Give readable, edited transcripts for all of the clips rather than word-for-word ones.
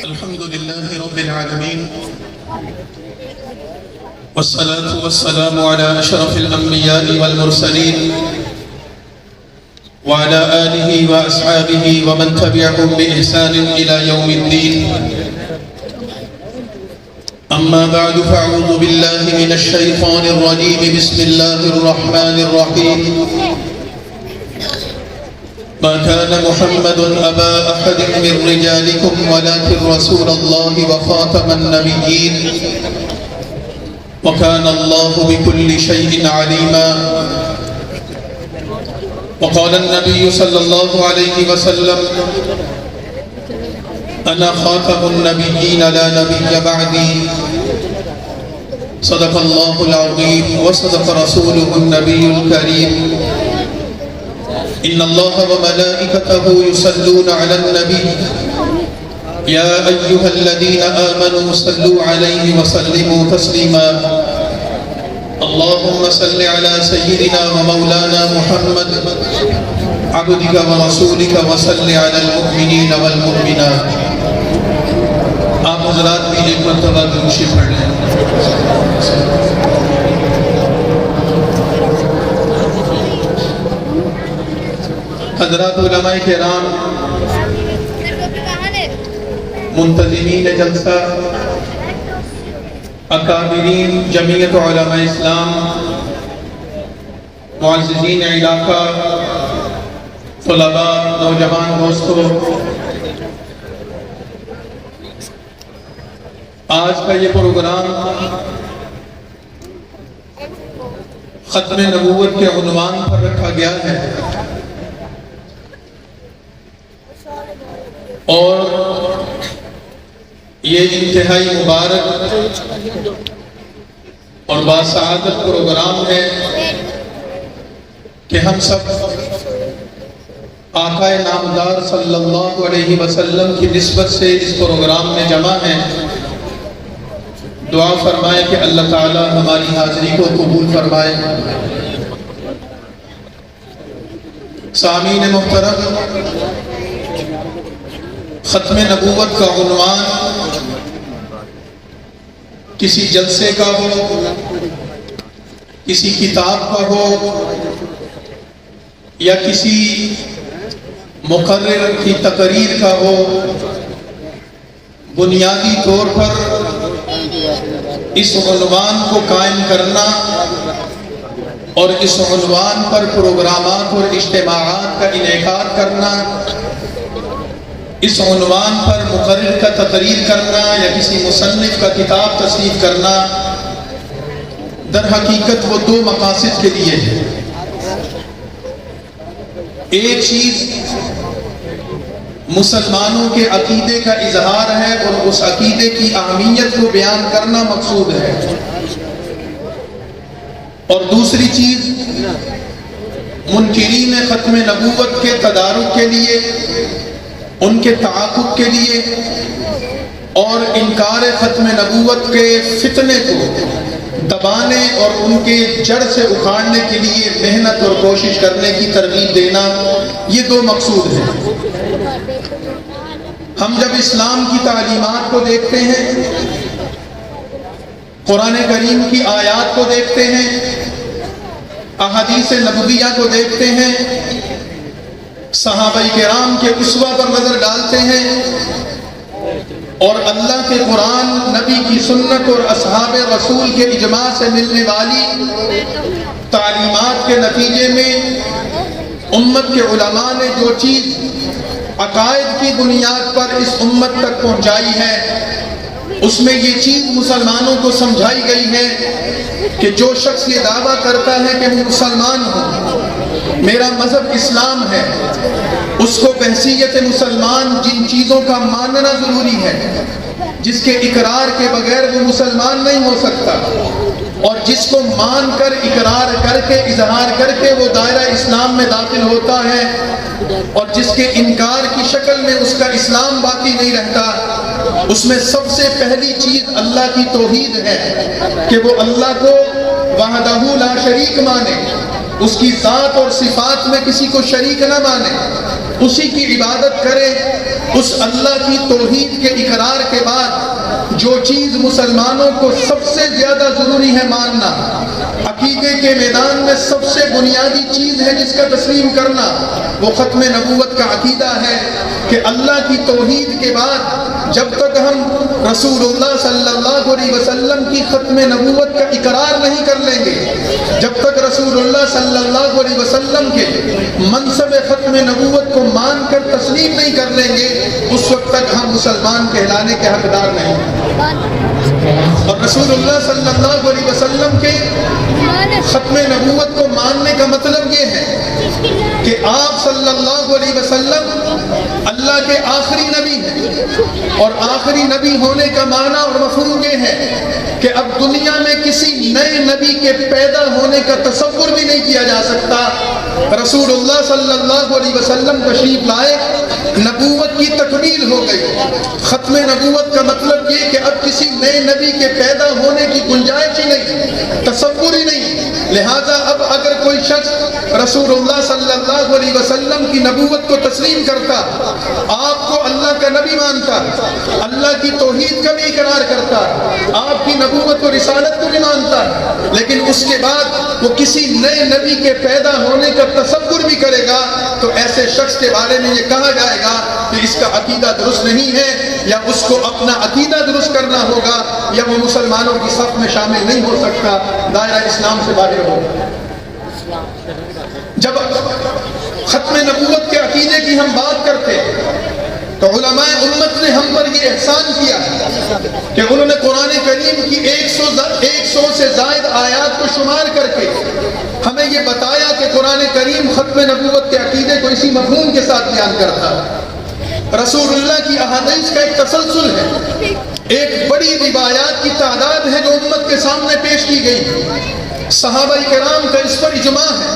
الحمد لله رب العالمين والصلاة والسلام على أشرف الأنبياء والمرسلين وعلى آله وأصحابه ومن تبعهم بإحسان إلى يوم الدين. أما بعد فأعوذ بالله من الشيطان الرجيم. بسم الله الرحمن الرحيم. ما كان محمد أبا أحد من رجالكم ولكن رسول الله وخاتم النبيين وكان الله بكل شيء عليما. وقال النبي صلى الله عليه وسلم: أنا خاتم النبيين لا نبي بعدي. صدق الله العظيم وصدق رسوله النبي الكريم. إن الله وملائكته يصلون على النبي يا أيها الذين آمنوا صلوا عليه وسلموا تسليما. اللهم صل على سيدنا ومولانا محمد عبدك ورسولك وصل على المؤمنين والمؤمنات. آپ حضرات بھی ایک مرتبہ درود پڑھ لیں. حضرات علماء کرام، منتظمین جلسہ، اکابرین جمعیت علماء اسلام، معززین علاقہ، طلباء، نوجوان دوستو، آج کا یہ پروگرام ختم نبوت کے عنوان پر رکھا گیا ہے اور یہ انتہائی مبارک اور باسعادت پروگرام ہے کہ ہم سب آقا نامدار صلی اللہ علیہ وسلم کی نسبت سے اس پروگرام میں جمع ہیں. دعا فرمائے کہ اللہ تعالی ہماری حاضری کو قبول فرمائے. سامعین محترم، ختم نبوت کا عنوان کسی جلسے کا ہو، کسی کتاب کا ہو یا کسی مقرر کی تقریر کا ہو، بنیادی طور پر اس عنوان کو قائم کرنا اور اس عنوان پر پروگرامات اور اجتماعات کا انعقاد کرنا، اس عنوان پر مقرر کا تقریر کرنا یا کسی مصنف کا کتاب تصنیف کرنا در حقیقت وہ دو مقاصد کے لیے ہے. ایک چیز مسلمانوں کے عقیدے کا اظہار ہے اور اس عقیدے کی اہمیت کو بیان کرنا مقصود ہے، اور دوسری چیز منکرین ختم نبوت کے تدارک کے لیے، ان کے تعاقب کے لیے اور انکار ختم نبوت کے فتنے کو دبانے اور ان کے جڑ سے اکھاڑنے کے لیے محنت اور کوشش کرنے کی ترغیب دینا، یہ دو مقصود ہیں. ہم جب اسلام کی تعلیمات کو دیکھتے ہیں، قرآن کریم کی آیات کو دیکھتے ہیں، احادیث نبویہ کو دیکھتے ہیں، صحابہ کرام کے اسوہ پر نظر ڈالتے ہیں اور اللہ کے قرآن، نبی کی سنت اور اصحاب رسول کے اجماع سے ملنے والی تعلیمات کے نتیجے میں امت کے علماء نے جو چیز عقائد کی بنیاد پر اس امت تک پہنچائی ہے، اس میں یہ چیز مسلمانوں کو سمجھائی گئی ہے کہ جو شخص یہ دعویٰ کرتا ہے کہ وہ مسلمان ہوں، میرا مذہب اسلام ہے، اس کو بحیثیت مسلمان جن چیزوں کا ماننا ضروری ہے، جس کے اقرار کے بغیر وہ مسلمان نہیں ہو سکتا، اور جس کو مان کر اقرار کر کے اظہار کر کے وہ دائرہ اسلام میں داخل ہوتا ہے، اور جس کے انکار کی شکل میں اس کا اسلام باقی نہیں رہتا، اس میں سب سے پہلی چیز اللہ کی توحید ہے کہ وہ اللہ کو وحدہ لا شریک مانے، اس کی ذات اور صفات میں کسی کو شریک نہ مانے، اسی کی عبادت کرے، اس اللہ کی توحید کے اقرار کے بعد جو چیز مسلمانوں کو سب سے زیادہ ضروری ہے ماننا، عقیدے کے میدان میں سب سے بنیادی چیز ہے جس کا تسلیم کرنا، وہ ختم نبوت کا عقیدہ ہے کہ اللہ کی توحید کے بعد جب تک ہم رسول اللہ صلی اللہ علیہ وسلم کی ختم نبوت کا اقرار نہیں کر لیں گے، جب تک رسول اللہ صلی اللہ علیہ وسلم کے منصب ختم نبوت کو مان کر تسلیم نہیں کر لیں گے، اس وقت تک ہم مسلمان کہلانے کے حقدار نہیں۔ اور رسول اللہ صلی اللہ علیہ وسلم کے ختم نبوت کو ماننے کا مطلب یہ ہے کہ آپ صلی اللہ علیہ وسلم اللہ کے آخری نبی ہیں، اور آخری نبی ہونے کا معنی اور مفہوم یہ ہے کہ اب دنیا میں کسی نئے نبی کے پیدا ہونے کا تصور بھی نہیں کیا جا سکتا۔ رسول اللہ صلی اللہ علیہ وسلم تشریف لائے، نبوت کی تکمیل ہو گئی۔ ختم نبوت کا مطلب یہ کہ اب کسی نئے نبی کے پیدا ہونے کی گنجائش ہی نہیں، تصور ہی نہیں۔ لہذا اب اگر کوئی شخص رسول اللہ صلی اللہ علیہ وسلم کی نبوت کو تسلیم کرتا، آپ کو اللہ کا نبی مانتا، اللہ کی توحید کا بھی اقرار کرتا، آپ کی نبوت و رسالت کو بھی مانتا، لیکن اس کے بعد وہ کسی نئے نبی کے پیدا ہونے کا تصور بھی کرے گا، تو ایسے شخص کے بارے میں یہ کہا جائے گا کہ اس کا عقیدہ درست نہیں ہے، یا اس کو اپنا عقیدہ درست کرنا ہوگا، یا وہ مسلمانوں کی صف میں شامل نہیں ہو سکتا، دائرہ اسلام سے باہر ہوگا۔ جب ختم نبوت کے عقیدے کی ہم بات کرتے تو علماء امت نے ہم پر یہ احسان کیا کہ انہوں نے قرآن کریم کی 100 سے زائد آیات کو شمار کر کے ہمیں یہ بتایا کہ قرآن کریم ختم نبوت کے عقیدے کو اسی مفہوم کے ساتھ بیان کرتا ہے۔ رسول اللہ کی احادیث کا ایک تسلسل ہے، ایک بڑی روایات کی تعداد ہے جو امت کے سامنے پیش کی گئی۔ صحابہ کرام کا اس پر اجماع ہے،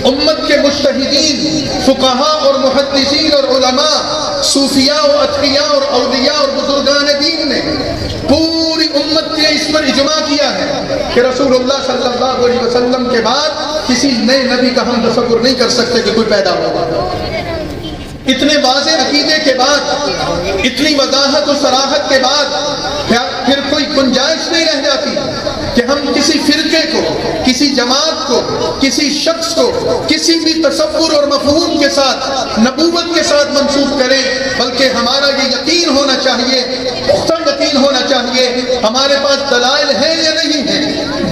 امت کے مجتہدین، فقہاء اور محدثین اور علماء، صوفیاء و اتقیاء اور اولیاء اور بزرگان دین نے پوری امت کے اس پر اجماع کیا ہے کہ رسول اللہ صلی اللہ علیہ وسلم کے بعد کسی نئے نبی کا ہم تصور نہیں کر سکتے کہ کوئی پیدا ہوگا۔ اتنے واضح عقیدے کے بعد، اتنی وضاحت و صراحت کے بعد پھر کوئی گنجائش نہیں رہ جاتی کہ ہم کسی فرقے کو، کسی جماعت کو، کسی شخص کو کسی بھی تصور اور مفہوم کے ساتھ، نبوت کے ساتھ منسوب کریں، بلکہ ہمارا یہ یقین ہونا چاہیے، پختہ یقین ہونا چاہیے، ہمارے پاس دلائل ہیں یا نہیں ہیں،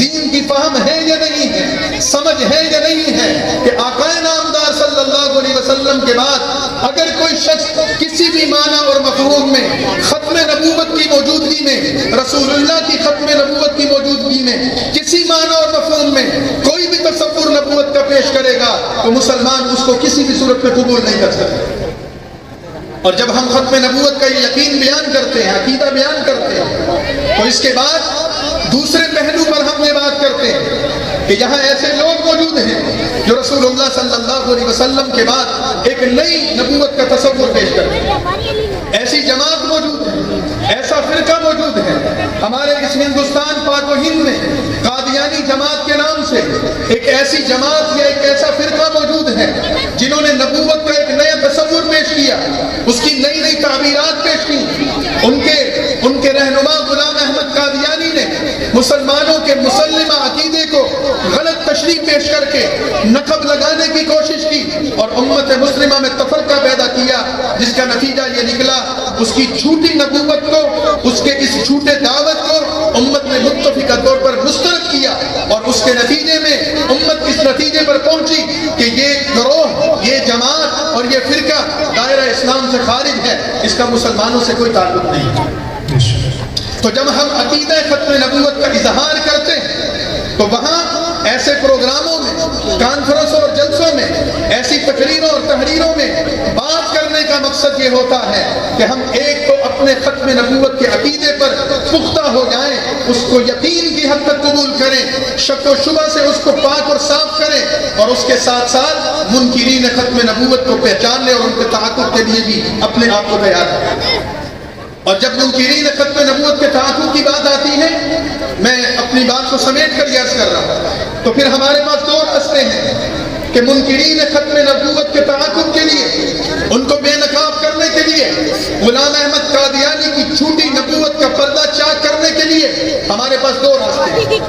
دین کی فہم ہے یا نہیں ہے، سمجھ ہے یا نہیں ہے کہ آقا نامدار صلی اللہ علیہ وسلم کے بعد اگر کوئی شخص کسی بھی معنی اور مفہوم میں ختم نبوت کی موجودگی میں، رسول اللہ کی ختم نبوت کی موجودگی میں کسی معنی اور مفہوم میں کوئی بھی تصور نبوت کا پیش کرے گا تو مسلمان اس کو کسی بھی صورت میں قبول نہیں کر سکتے۔ اور جب ہم ختم نبوت کا یہ یقین بیان کرتے ہیں، عقیدہ بیان کرتے ہیں، تو اس کے بعد دوسرے پہلو پر ہم یہ بات کرتے ہیں کہ یہاں ایسے لوگ موجود ہیں جو رسول اللہ صلی اللہ علیہ وسلم کے بعد ایک نئی نبوت کا تصور پیش کرتے ہیں۔ ایسی جماعت موجود ہے، ایسا فرقہ موجود ہے ہمارے اس ہندوستان پاک و ہند میں، قادیانی جماعت کے نام سے ایک ایسی جماعت یا ایک ایسا فرقہ موجود ہے جنہوں نے نبوت کا ایک نیا تصور پیش کیا، اس کی نئی نئی تعبیرات پیش کی۔ ان کے رہنما غلام احمد قادیانی نے مسلمانوں کے مسلمہ عقیدے کو غلط تشریح پیش کر کے نقب لگانے کی کوشش کی اور امت مسلمہ میں تفرقہ پیدا کیا، جس کا نتیجہ یہ نکلا اس کی جھوٹی نبوت کو، اس کے اس جھوٹے دعوت کو امت نے متفقہ طور پر مسترد کیا، اور اس کے نتیجے میں امت اس نتیجے پر پہنچی کہ یہ گروہ، یہ جماعت اور یہ فرقہ دائرہ اسلام سے خارج ہے، اس کا مسلمانوں سے کوئی تعلق نہیں۔ تو جب ہم عقیدہ ختم نبوت کا اظہار کرتے ہیں تو وہاں ایسے پروگراموں میں، کانفرنسوں اور جلسوں میں، ایسی تقریروں اور تحریروں میں بات کرنے کا مقصد یہ ہوتا ہے کہ ہم ایک تو اپنے ختم نبوت کے عقیدے پر پختہ ہو جائیں، اس کو یقین کی حد تک قبول کریں، شک و شبہ سے اس کو پاک اور صاف کریں، اور اس کے ساتھ ساتھ منکرین ختم نبوت کو پہچاننے اور ان کے تحقق کے لیے بھی اپنے آپ کو تیار کریں۔ اور جب منکرین ختم نبوت کے تحقق کی بات آتی ہے، میں اپنی بات کو سمیٹ کر عرض کر رہا ہوں تو پھر ہمارے پاس دو راستے ہیں کہ منکرین ختم نبوت کے تعاقب کے لیے، ان کو بے نقاب کرنے کے لیے، غلام احمد قادیانی کی جھوٹی نبوت کا پردہ چاک کرنے کے لیے ہمارے پاس دو راستے ہیں۔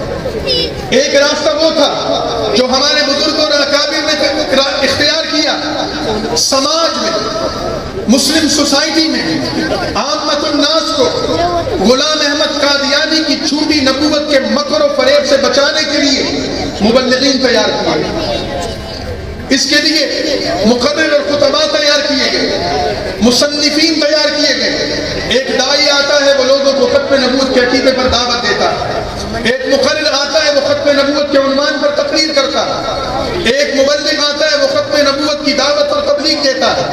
ایک راستہ وہ تھا جو ہمارے بزرگوں اور اکابر نے اختیار کیا، سماج میں، مسلم سوسائٹی میں عامت الناس کو غلام احمد قادیانی کی جھوٹی نبوت کے مکر و فریب سے بچانے کے لیے مبلغین تیار کیے۔ اس کے لیے مقرر اور خطبہ تیار کیے گئے، مصنفین تیار کیے گئے۔ ایک داعی آتا ہے، وہ لوگوں کو ختم نبوت کے عقیدے پر دعوت دیتا ہے۔ ایک مقرر آتا ہے، وہ ختم نبوت کے عنوان پر تقریر کرتا ہے۔ ایک مبلغ آتا ہے، وہ ختم نبوت کی دعوت اور تبلیغ دیتا ہے۔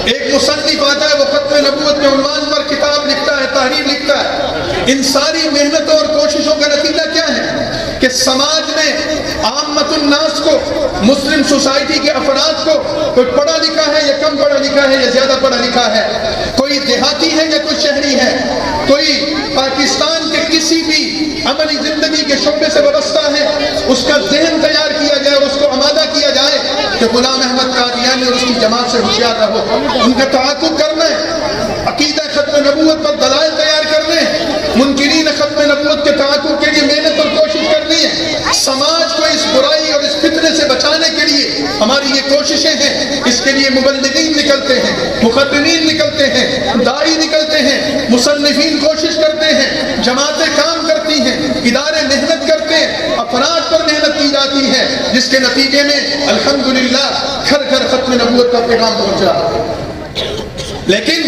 ایک مصنف آتا ہے، وہ ختم نبوت کے عنوان پر کتاب لکھتا ہے، تحریر لکھتا ہے۔ ان ساری محنتوں اور کوششوں کا نتیجہ کیا ہے کہ سماج میں عامت الناس کو، مسلم سوسائٹی کے افراد کو، کوئی پڑھا لکھا ہے یا کم پڑھا لکھا ہے یا زیادہ پڑھا لکھا ہے، کوئی دیہاتی ہے یا کوئی شہری ہے، کوئی پاکستان کے کسی بھی عملی زندگی کے شعبے سے وابستہ ہے، اس کا ذہن تیار کیا جائے اور اس کو آمادہ کیا جائے کہ غلام احمد قادیانی اور اس کی جماعت سے ہوشیار رہو، ان کا تعاقب کرنا ہے، عقیدہ ختم نبوت پر دلائل تیار کرنے ہیں، منکرین ختم نبوت کے تعاقب کے لیے محنت اور کوشش کرنی ہے۔ سماج کو اس برائی اور اس فتنے سے بچانے کے لیے ہماری یہ کوششیں ہیں۔ اس کے لیے مبلغین نکلتے ہیں، مقررین نکلتے ہیں، داعی نکلتے ہیں، مصنفین کوشش کرتے ہیں، جماعتیں کام کرتی ہیں، ادارے محنت کرتے ہیں، افراد پر محنت کی جاتی ہے، جس کے نتیجے میں الحمدللہ گھر گھر ختم نبوت کا پیغام پہنچا۔ لیکن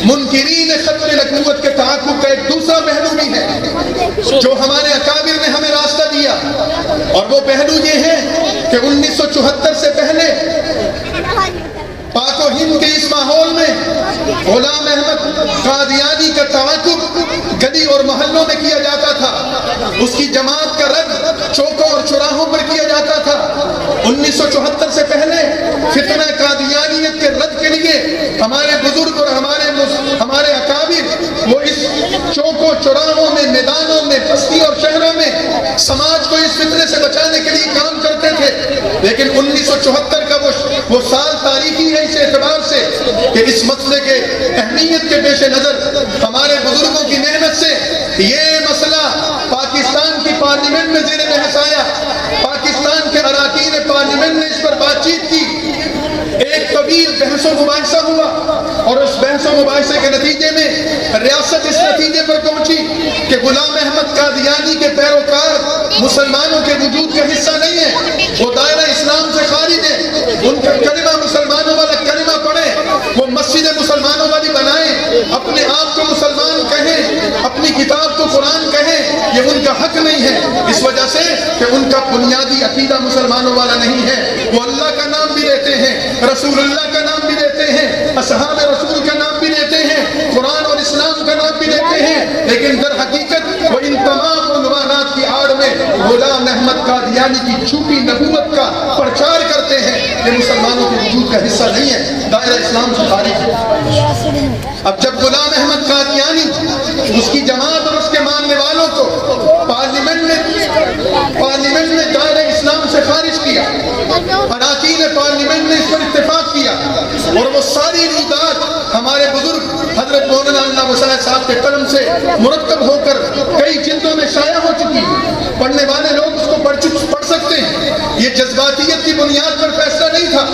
منکرین ختم نبوت کے تعاقب کا ایک دوسرا پہلو بھی ہے جو ہمارے اکابر نے ہمیں راستہ دیا، اور وہ پہلو یہ ہے کہ 1974 سے پہلے پاک و ہند کے اس ماحول میں غلام احمد قادیانی کا تعاقب گلی اور محلوں میں کیا جاتا تھا، اس کی جماعت کا رد چوکوں اور چوراہوں پر کیا جاتا تھا۔ 1974 سے پہلے فتنہ قادیانیت کے رد کے لیے ہمارے بزرگ اور ہمارے اکابر وہ اس چوکوں چوراہوں میں، میدانوں میں، بستی اور شہروں میں سماج کو اس فتنے سے بچانے کے لیے کام کرتے تھے۔ لیکن 1974 کا وہ سال تاریخی ہے اس اعتبار سے کہ اس مسئلے کے اہمیت کے پیش نظر ہمارے بزرگوں کی محنت سے یہ مسئلہ پاکستان کی پارلیمنٹ میں زیر بحث آیا، پاکستان کے اراکین پارلیمنٹ نے اس پر بات چیت کی، ایک طویل بحث و مباحثہ ہوا، اور اس بحث و مباحثے کے نتیجے میں ریاست اس نتیجے پر پہنچی کہ غلام احمد قادیانی کے پیروکار مسلمانوں کے وجود کا حصہ نہیں ہے، وہ دائرہ اسلام سے خارج ہے، ان کا کلمہ مسلمانوں والا کلمہ پڑھیں، وہ مسجد مسلمانوں والی بنائیں، اپنے آپ کو مسلمان کہیں، اپنی کتاب کو قرآن کہیں، یہ ان کا حق نہیں ہے، اس وجہ سے کہ ان کا بنیادی عقیدہ مسلمانوں والا نہیں ہے۔ وہ اللہ کا نام بھی لیتے ہیں، رسول اللہ کا نام بھی لیتے ہیں، اصحاب رسول کا نام بھی لیتے ہیں، قرآن اور اسلام کا نام بھی لیتے ہیں، لیکن در حقیقت وہ ان تمام عنوانات کی آڑ میں غلام احمد قادیانی کی جھوٹی نبوت کا پرچار کرتے ہیں، یہ مسلمانوں کے وجود کا حصہ نہیں ہے، دائرہ اسلام سے خارج ہے۔ اب جب غلام احمد قادیانی اس کی جماعت اور اس کے ماننے والوں کو پارلیمنٹ نے دائرہ اسلام سے خارج کیا، اراکین پارلیمنٹ نے اس پر اتفاق کیا، اور وہ ساری رویداد ہمارے بزرگ حضرت مولانا اللہ وسائل صاحب کے قلم سے مرتب ہو کر کئی جلدوں میں شائع ہو چکی، پڑھنے والے لوگ اس کو پڑھ سکتے ہیں۔ یہ جذباتیت کی بنیاد پر فیصلہ نہیں تھا،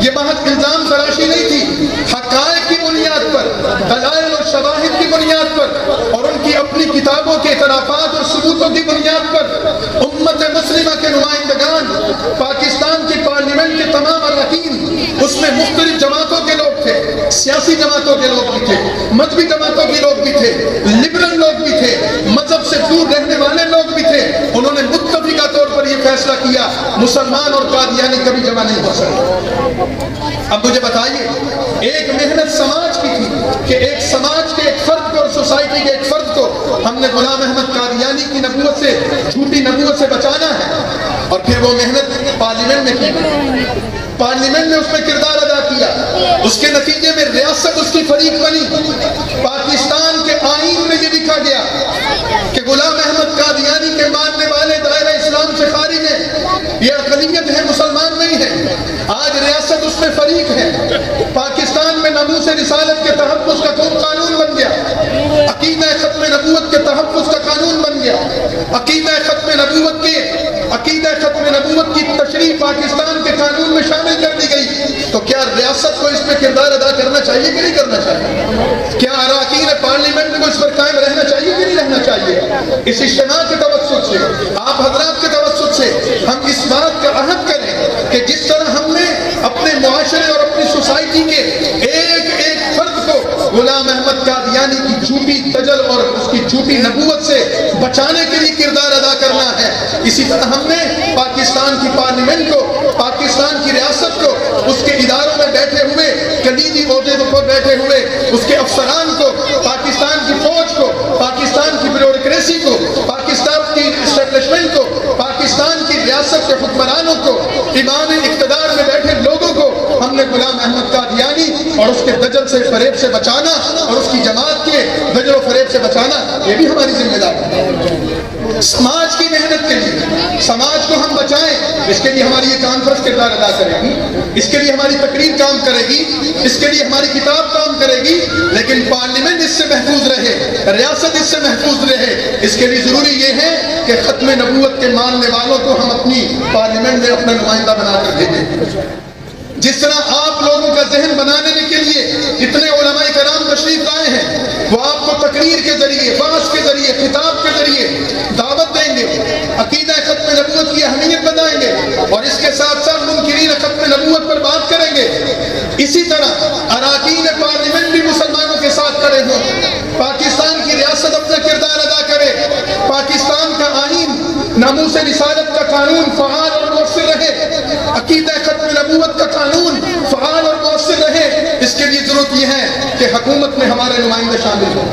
یہ محض الزام تراشی نہیں تھی، حقائق کی بنیاد پر، دلائل اور شواہد کی بنیاد پر، اور ان کی اپنی کتابوں کے اعترافات اور ثبوتوں کی بنیاد پر امت مسلمہ کے نمائندگان، پاکستان کی پارلیمنٹ کے تمام اراکین، اس میں مختلف جماعتوں کے لوگ تھے، سیاسی جماعتوں کے لوگ بھی تھے، مذہبی جماعتوں کے لوگ بھی تھے، لبرل لوگ بھی تھے، مذہب سے دور رہنے والے لوگ بھی تھے، انہوں نے متفقہ طور پر یہ فیصلہ کیا مسلمان اور قادیانی کبھی جمع نہیں ہو سکتے۔ اب مجھے بتائیے، ایک محنت سماج کی تھی کہ ایک سماج کے ایک فرد کو اور سوسائٹی کے ایک فرد کو ہم نے غلام احمد قادیانی کی نبوت سے، جھوٹی نبوت سے بچانا ہے، اور پھر وہ محنت پارلیمنٹ میں کی، پارلیمنٹ نے اس میں کردار ادا کیا، اس کے نتیجے میں ریاست اس کی فریق بنی، پاکستان کے آئین میں یہ لکھا گیا کہ غلام احمد قادیانی کے ماننے والے دائرہ اسلام سے خارج ہیں، میں فریق ہیں۔ پاکستان میں ناموس رسالت کے تحفظ کا قانون بن گیا، عقیدہ ختم نبوت کے تحفظ کا قانون بن گیا، عقیدہ ختم نبوت کی تشریح پاکستان کے قانون میں شامل کر دی گئی۔ تو کیا ریاست کو اس میں کردار ادا کرنا چاہیے کہ نہیں کرنا چاہیے؟ کیا اراکین پارلیمنٹ کو اس پر قائم رہنا چاہیے کہ نہیں رہنا چاہیے؟ اس اجتماع کے توسط سے، آپ حضرات کے توسط سے ہم اس بات کا عہد کریں کہ جس طرح ہم نے اپنے معاشرے اور اپنی سوسائٹی کے ایک ایک فرد کو غلام احمد قادیانی کی جھوٹی تجل اور اس کی جھوٹی نبوت سے بچانے کے لیے کردار ادا کرنا ہے، اسی طرح ہم نے پاکستان کی پارلیمنٹ کو، پاکستان کی ریاست کو، اس کے اداروں میں بیٹھے ہوئے کلیدی عہدے پر بیٹھے ہوئے اس کے افسران کو، پاکستان کی فوج کو، پاکستان کی بیوروکریسی کو، پاکستان کی اسٹیبلشمنٹ کو، پاکستان کی ریاست کے حکمرانوں کو، امام اقتدار میں بیٹھے لوگوں کو ہم نے غلام احمد قادیانی اور اس کے دجل سے فریب سے بچانا اور اس کی جماعت کے دجل و فریب سے بچانا، یہ بھی ہماری ذمہ داری ہے۔ سماج کی محنت کے لیے، سماج کو ہم بچائیں، اس کے لیے ہماری یہ کانفرنس کردار ادا کرے گی، اس کے لیے ہماری تقریر کام کرے گی، اس کے لیے ہماری کتاب کام کرے گی، لیکن پارلیمنٹ اس سے محفوظ رہے، ریاست اس سے محفوظ رہے۔ اس کے لیے ضروری یہ ہے کہ ختم نبوت کے ماننے والوں کو ہم اپنی پارلیمنٹ میں اپنا نمائندہ بنا کر بھیجیں۔ جس طرح آپ لوگوں کا ذہن بنانے کے لیے اتنے علماء کرام تشریف لائے ہیں، وہ آپ کو تقریر کے ذریعے، بحث کے ذریعے، خطاب کے ذریعے دعوت دیں گے، عقیدہ ختم نبوت کی اہمیت بتائیں گے اور اس کے ساتھ ساتھ منکرین ختم نبوت پر بات کریں گے۔ اسی طرح اراکین پارلیمنٹ بھی مسلمانوں کے ساتھ کھڑے ہوں، پاکستان کی ریاست اپنا کردار ادا کرے، پاکستان کا آئین، ناموس رسالت کا قانون فعال اور مؤثر رہے، عقیدہ ختم نبوت کا قانون فعال اور مؤثر رہے۔ اس کے لیے ضرورت یہ ہے کہ حکومت میں ہمارے نمائندے شامل ہوں،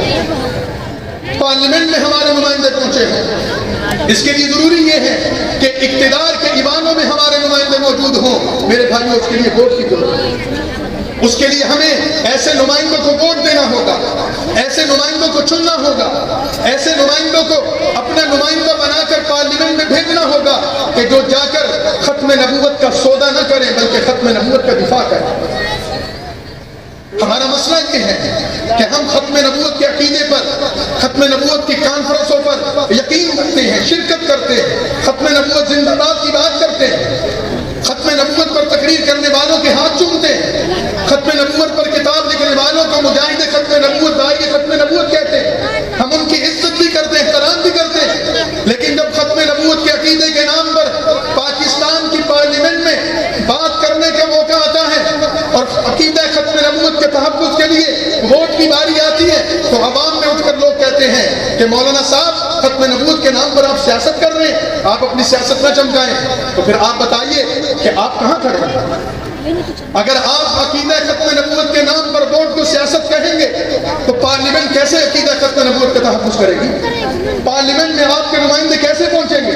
پارلیمنٹ میں ہمارے نمائندے پہنچے ہیں۔ اس کے لیے ضروری یہ ہے کہ اقتدار کے ایوانوں میں ہمارے نمائندے موجود ہوں۔ میرے بھائیوں، اس کے لیے ووٹ کی ضرورت ہے۔ اس کے لیے ہمیں ایسے نمائندوں کو ووٹ دینا ہوگا، ایسے نمائندوں کو چننا ہوگا، ایسے نمائندوں کو اپنا نمائندہ بنا کر پارلیمنٹ میں بھیجنا ہوگا کہ جو جا کر ختم نبوت کا سودا نہ کریں بلکہ ختم نبوت کا دفاع کریں۔ ہمارا مسئلہ یہ ہے کہ ہم ختم نبوت کے عقیدے پر، ختم نبوت کی کانفرنسوں پر یقین رکھتے ہیں، شرکت کرتے ہیں، ختم نبوت زندہ باد کی بات کرتے ہیں، ختم نبوت پر تقریر کرنے والوں کے ہاتھ چومتے ہیں، ختم نبوت پر کتاب لکھنے والوں کو مجاہد ختم نبوت، داعی ختم نبوت کہتے ہیں، ہم ان کی عزت بھی کرتے ہیں، احترام بھی کرتے ہیں، لیکن جب ختم نبوت کے عقیدے کے نام پر پاکستان کی پارلیمنٹ میں بات کرنے کا موقع آتا ہے اور عقیدہ ختم نبوت کے تحفظ کے لیے ووٹ کی باری آتی ہے تو عوام میں اٹھ کر لوگ کہتے ہیں کہ مولانا صاحب ختم نبوت کے نام پر آپ سیاست کر رہے ہیں، آپ اپنی سیاست نہ چمکائیں۔ تو پھر آپ بتائیے کہ آپ کہاں کھڑے ہیں؟ اگر آپ عقیدہ ختم نبوت کے نام پر ووٹ کو سیاست کہیں گے تو پارلیمنٹ کیسے عقیدہ ختم نبوت کا تحفظ کرے گی؟ پارلیمنٹ میں آپ کے نمائندے کیسے پہنچیں گے؟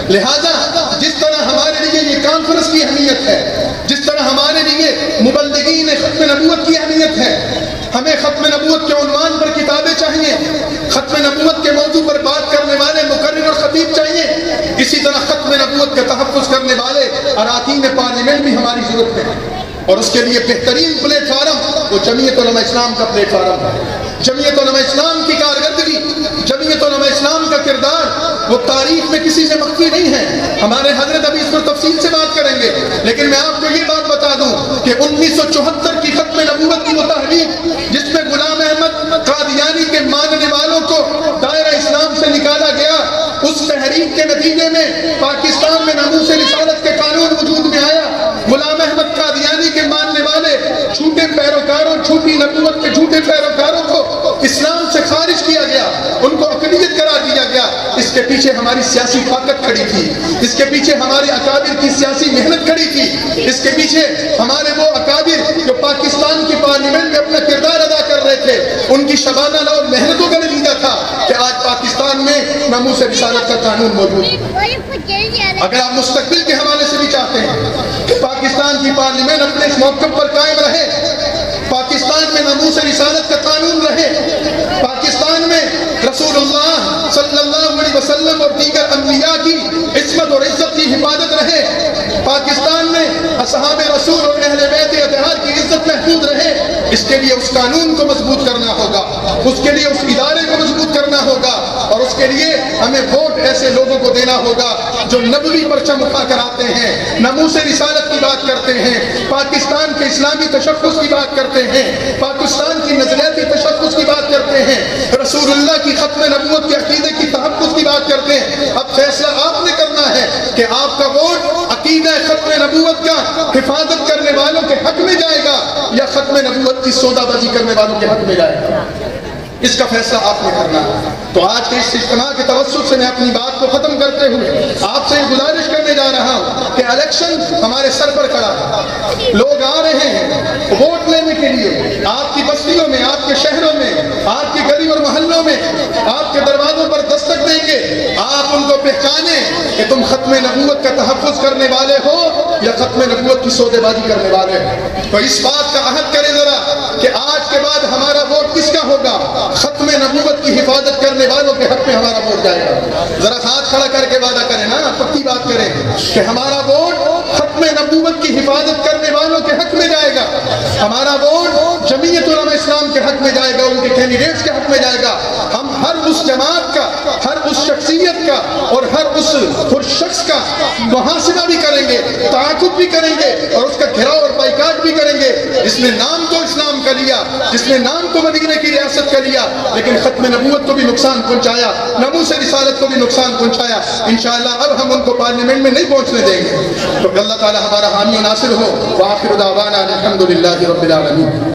لہٰذا جس طرح ہمارے لیے یہ کانفرنس کی اہمیت ہے، جس طرح ہمارے لیے مبلغین ختم نبوت کی اہمیت ہے، ہمیں ختم نبوت کے عنوان پر کتابیں چاہیے، ختم نبوت کے موضوع پر بات کرنے والے مقرر اور خطیب چاہیے، اسی طرح ختم نبوت کا تحفظ کرنے والے اراکین پارلیمنٹ بھی ہماری ضرورت ہے۔ اور اس کے لیے بہترین پلیٹ فارم وہ جمعیت علماء اسلام کا پلیٹ فارم ہے۔ جمعیت علماء اسلام کی کارکردگی، جمعیت علماء اسلام کا کردار وہ تاریخ میں کسی سے مخفی نہیں ہے۔ ہمارے حضرت ابھی اس پر تفصیل سے بات کریں گے، لیکن میں آپ کو یہ بات بتا دوں کہ 1974 کی ختم نبوت کی وہ تحریک جس میں غلام احمد قادیانی کے ماننے والوں کو دائرہ اسلام سے نکالا گیا، اس تحریک کے نتیجے میں پاکستان میں ناموس رسالت کے قانون وجود میں آیا۔ غلام احمد قادیانی کے ماننے والے جھوٹے پیروکاروں، جھوٹی نبوت کے جھوٹے پیروکاروں کو اسلام سے خارج کیا گیا، ان کو اقلیت قرار دیا گیا۔ اس کے پیچھے ہماری سیاسی طاقت کھڑی تھی، اس کے پیچھے ہمارے اکابر کی سیاسی محنت کھڑی تھی، اس کے پیچھے ہمارے وہ اکابر جو پاکستان کی پارلیمنٹ میں اپنا کردار ادا کر رہے تھے، ان کی شبانہ لو محنتوں کا نتیجہ تھا کہ آج پاکستان میں ناموس رسالت کا قانون موجود ہے۔ اگر آپ مستقبل کے حوالے سے بھی چاہتے ہیں کہ پاکستان کی پارلیمنٹ اپنے اس موقف پر قائم رہے، پاکستان میں ناموس رسالت کا قانون رہے، پاکستان میں رسول اللہ صلی اللہ علیہ وسلم اور دیگر انبیاء کی عصمت اور عزت کی حفاظت رہے، پاکستان میں اصحاب رسول اور اہل بیت محفوظ رہے، اس کے لیے اس قانون کو مضبوط کرنا ہوگا، اس کے لیے اس ادارے کو مضبوط کرنا ہوگا، اور اس کے لیے ہمیں ووٹ ایسے لوگوں کو دینا ہوگا جو نبوی پرچم اٹھا کر آتے ہیں، ناموس رسالت کی بات کرتے ہیں، پاکستان کے اسلامی تشخص کی بات کرتے ہیں، پاکستان کی نظریاتی تشخص کی بات کرتے ہیں، رسول اللہ کی ختم نبوت کے عقیدے کی تحفظ کی بات کرتے ہیں۔ اب فیصلہ آپ نے کرنا ہے کہ آپ کا ووٹ عقیدہ ختم نبوت کا حفاظت کرنے والوں کے حق میں جائے گا یا ختم نبوت کی سودا بازی کرنے والوں کے حق میں جائے گا، اس کا فیصلہ آپ نے کرنا ہے۔ تو آج کے اس اجتماع کے توسط سے میں اپنی بات کو ختم کرتے ہوئے آپ سے گزارش کرنے جا رہا ہوں کہ الیکشن ہمارے سر پر کھڑا ہے، لوگ آ رہے ہیں ووٹ لینے کے لیے، آپ کی بستیوں میں، آپ کے شہروں میں، آپ کی گلی اور محلوں میں آپ کے دروازوں پر دستک دیں گے۔ آپ ان کو پہچانیں کہ تم ختم نبوت کا تحفظ کرنے والے ہو یا ختم نبوت کی سودے بازی کرنے والے ہو۔ تو اس بات کا عہد کریں ذرا کہ آج کے بعد ہمارا ووٹ کس کا ہوگا؟ ختم نبوت کی حفاظت کرنے والوں کے حق میں ہمارا ووٹ جائے گا۔ ذرا ہاتھ کھڑا کر کے وعدہ کریں نا، پکی بات کریں کہ ہمارا ووٹ ختم نبوت کی حفاظت کرنے والوں کے حق میں جائے گا، ہمارا ووٹ جمعیت علماء اسلام کے حق میں جائے گا، ان کے کینڈیڈیٹس کے حق میں جائے گا۔ ہم ہر اس جماعت کا، ہر اس شخصیت کا اور ہر اس شخص کا محاسبہ بھی کریں گے، تعاقب بھی کریں گے اور اس کا گھیراؤ اور بائیکاٹ بھی کریں گے، جس نے نام تو اسلام کا لیا، جس نے نام تو مدینے کی ریاست کا لیا، لیکن ختم نبوت کو بھی نقصان پہنچایا، ناموس رسالت کو بھی نقصان پہنچایا۔ انشاءاللہ اب ہم ان کو پارلیمنٹ میں نہیں پہنچنے دیں گے۔ تو اللہ تعالی ہمارا حامی و ناصر ہو۔ وآخر دعوانا الحمدللہ رب العالمین۔